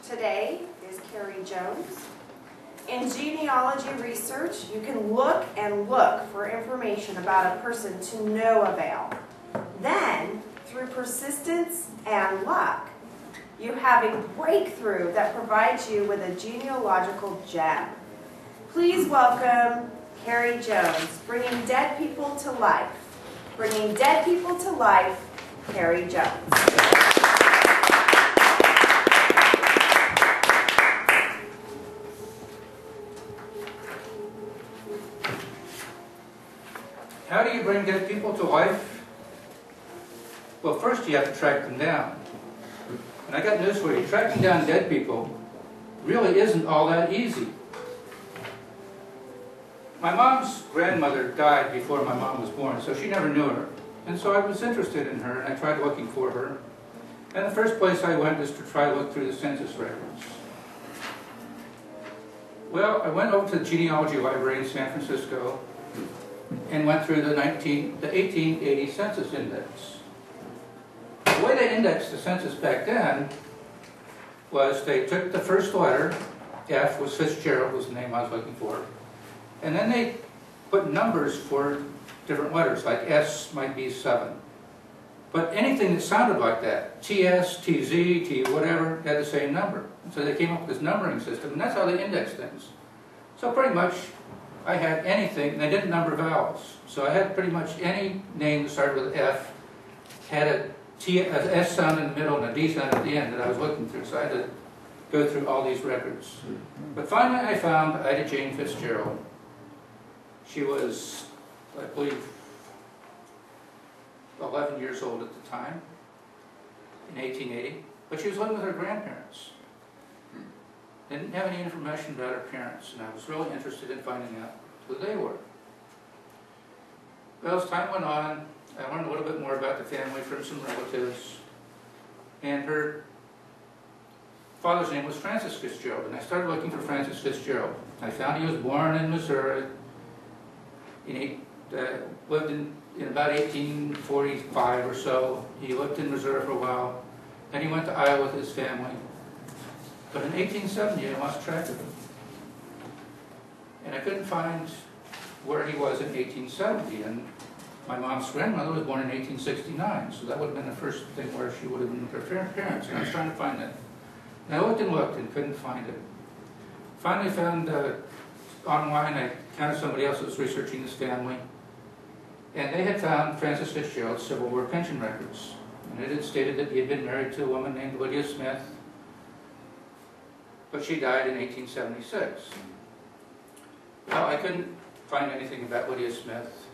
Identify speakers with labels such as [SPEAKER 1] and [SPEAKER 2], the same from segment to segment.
[SPEAKER 1] Today is Kerry Jones. In genealogy research, you can look and look for information about a person to no avail. Then, through persistence and luck, you have a breakthrough that provides you with a genealogical gem. Please welcome Kerry Jones, bringing dead people to life. Bringing dead people to life, Kerry Jones.
[SPEAKER 2] How do you bring dead people to life? Well, first you have to track them down. And I got news for you. Tracking down dead people really isn't all that easy. My mom's grandmother died before my mom was born, so she never knew her. And so I was interested in her, and I tried looking for her. And the first place I went was to try to look through the census records. Well, I went over to the genealogy library in San Francisco and went through the 1880 census index. The way they indexed the census back then was they took the first letter, F was Fitzgerald, was the name I was looking for, and then they put numbers for different letters, like S might be 7. But anything that sounded like that, TS, TZ, T whatever, had the same number. And so they came up with this numbering system, and that's how they index things. So pretty much, I had anything, and they didn't number vowels. So I had pretty much any name that started with F, had an S sound in the middle and a D sound at the end that I was looking through. So I had to go through all these records. But finally I found Ida Jane Fitzgerald. She was, I believe, 11 years old at the time, in 1880. But she was living with her grandparents. Didn't have any information about her parents, and I was really interested in finding out who they were. Well, as time went on, I learned a little bit more about the family from some relatives, and her father's name was Francis Fitzgerald, and I started looking for Francis Fitzgerald. I found he was born in Missouri, lived in about 1845 or so. He lived in Missouri for a while, then he went to Iowa with his family. But in 1870, I lost track of him. And I couldn't find where he was in 1870. And my mom's grandmother was born in 1869, so that would have been the first thing where she would have been with her parents. And I was trying to find that. And I looked and couldn't find it. Finally found online, I counted somebody else that was researching this family. And they had found Francis Fitzgerald's Civil War pension records. And it had stated that he had been married to a woman named Lydia Smith, but she died in 1876. Well, I couldn't find anything about Lydia Smith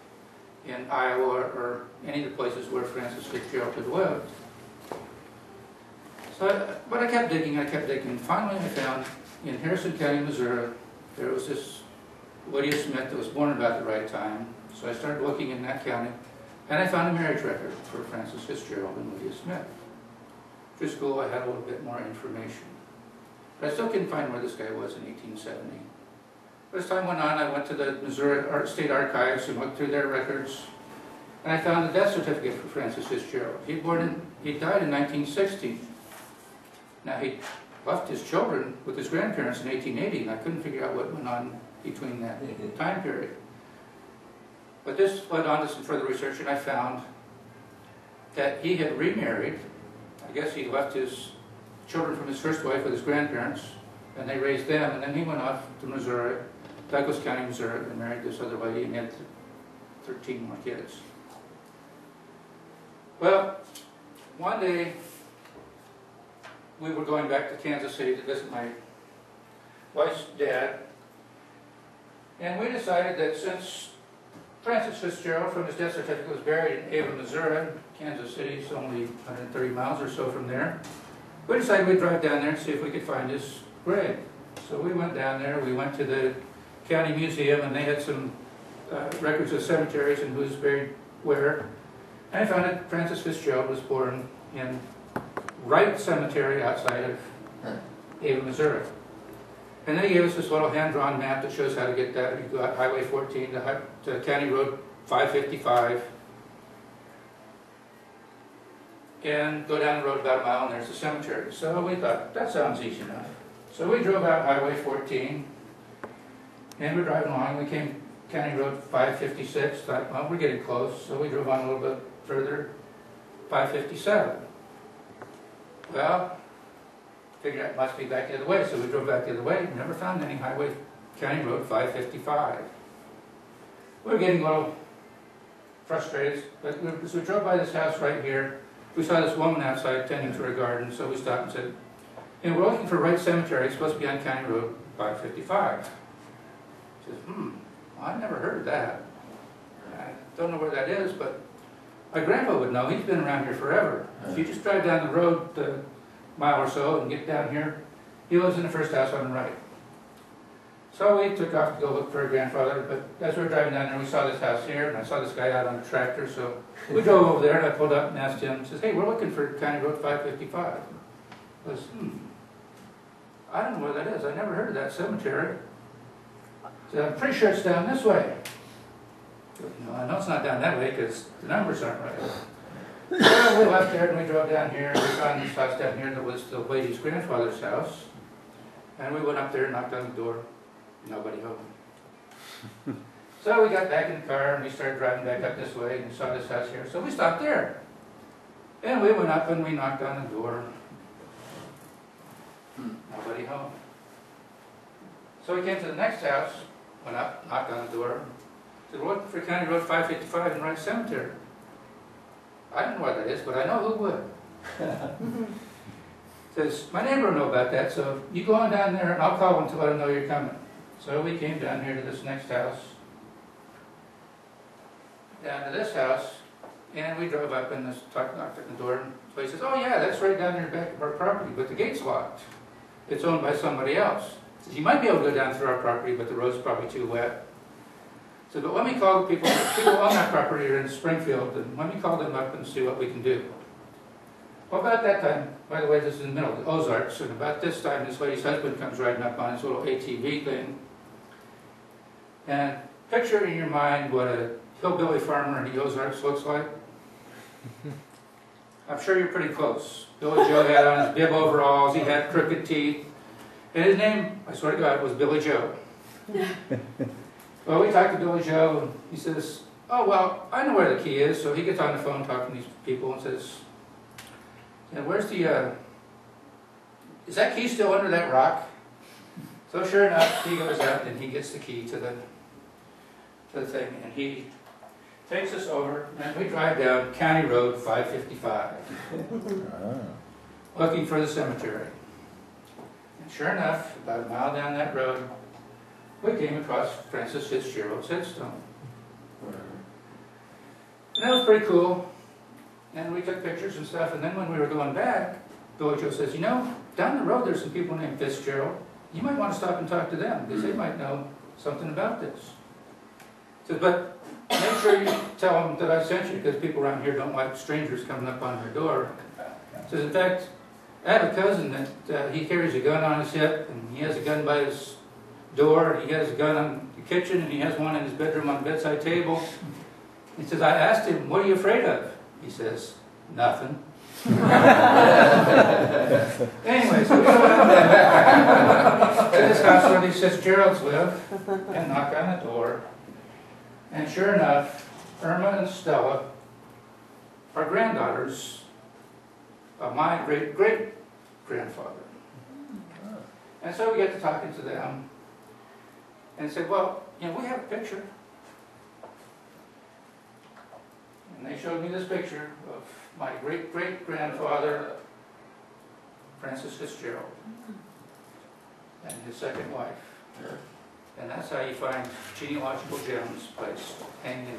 [SPEAKER 2] in Iowa or any of the places where Francis Fitzgerald had lived. But I kept digging, and finally I found in Harrison County, Missouri, there was this Lydia Smith that was born about the right time. So I started looking in that county, and I found a marriage record for Francis Fitzgerald and Lydia Smith. Through school I had a little bit more information. But I still couldn't find where this guy was in 1870. But as time went on, I went to the Missouri State Archives and looked through their records, and I found the death certificate for Francis Fitzgerald. He died in 1960. Now he left his children with his grandparents in 1880, and I couldn't figure out what went on between that time period. But this led on to some further research, and I found that he had remarried. I guess he left his children from his first wife with his grandparents, and they raised them, and then he went off to Missouri, Douglas County, Missouri, and married this other lady, and had 13 more kids. Well, one day we were going back to Kansas City to visit my wife's dad, and we decided that since Francis Fitzgerald from his death certificate was buried in Ava, Missouri, Kansas City is only 130 miles or so from there, we decided we'd drive down there and see if we could find his grave. So we went down there, we went to the county museum, and they had some records of cemeteries and who's buried where. And I found that Francis Fitzgerald was born in Wright Cemetery outside of Ava, Missouri. And then he gave us this little hand-drawn map that shows how to get that. You go out Highway 14 to County Road 555. and go down the road about a mile and there's the cemetery. So we thought, that sounds easy enough. So we drove out Highway 14, and we're driving along. We came County Road 556, thought, well, we're getting close, so we drove on a little bit further, 557. Well, figured it must be back the other way, so we drove back the other way. We never found any Highway County Road 555. We were getting a little frustrated, but as we drove by this house right here, we saw this woman outside tending to her garden, so we stopped and said, we're looking for Wright Cemetery. It's supposed to be on County Road 555. She says, I've never heard of that. I don't know where that is, but my grandpa would know. He's been around here forever. If you just drive down the road a mile or so and get down here, he lives in the first house on the right. So we took off to go look for her grandfather, but as we were driving down there, we saw this house here, and I saw this guy out on a tractor, so we drove over there, and I pulled up and asked him, says, hey, we're looking for County Road 555. I was, I don't know where that is. I never heard of that cemetery. So I'm pretty sure it's down this way. No, I know it's not down that way because the numbers aren't right. So we left there and we drove down here and we found this house down here that was the lady's grandfather's house. And we went up there and knocked on the door. Nobody home. So we got back in the car and we started driving back up this way and we saw this house here. So we stopped there. And we went up and we knocked on the door. Nobody home. So we came to the next house, went up, knocked on the door, said, we're looking for County Road 555 in Wright Cemetery. I don't know what that is, but I know who would. Says, my neighbor will know about that, so you go on down there and I'll call him to let him know you're coming. So we came down here to this next house, down to this house, and we drove up and knocked on the door, and so he says, oh yeah, that's right down there back of our property, but the gate's locked. It's owned by somebody else. He says, you might be able to go down through our property, but the road's probably too wet. So, but let me call the people on that property are in Springfield, and let me call them up and see what we can do. Well, about that time, by the way, this is in the middle of the Ozarks, and about this time, this lady's husband comes riding up on his little ATV thing. And picture in your mind what a hillbilly farmer in the Ozarks looks like. I'm sure you're pretty close. Billy Joe had on his bib overalls, he had crooked teeth, and his name, I swear to God, was Billy Joe. Well, we talked to Billy Joe, and he says, oh, well, I know where the key is. So he gets on the phone talking to these people and says, where's the, is that key still under that rock? So sure enough, he goes out and he gets the key to the thing, and he takes us over, and we drive down County Road 555, looking for the cemetery. And sure enough, about a mile down that road, we came across Francis Fitzgerald's headstone. And that was pretty cool. And we took pictures and stuff, and then when we were going back, Billy Joe says, you know, down the road there's some people named Fitzgerald. You might want to stop and talk to them, because they might know something about this. He says, but make sure you tell them that I sent you, because people around here don't like strangers coming up on their door. He says, in fact, I have a cousin that he carries a gun on his hip, and he has a gun by his door, and he has a gun in the kitchen, and he has one in his bedroom on the bedside table. He says, I asked him, what are you afraid of? He says, nothing. Anyway, so we go down to this house where these Fitzgeralds live, and knock on the door. And sure enough, Irma and Stella are granddaughters of my great-great-grandfather. And so we get to talking to them, and said, well, you know, we have a picture. And they showed me this picture of my great-great-grandfather, Francis Fitzgerald, and his second wife. And that's how you find genealogical gems placed hanging in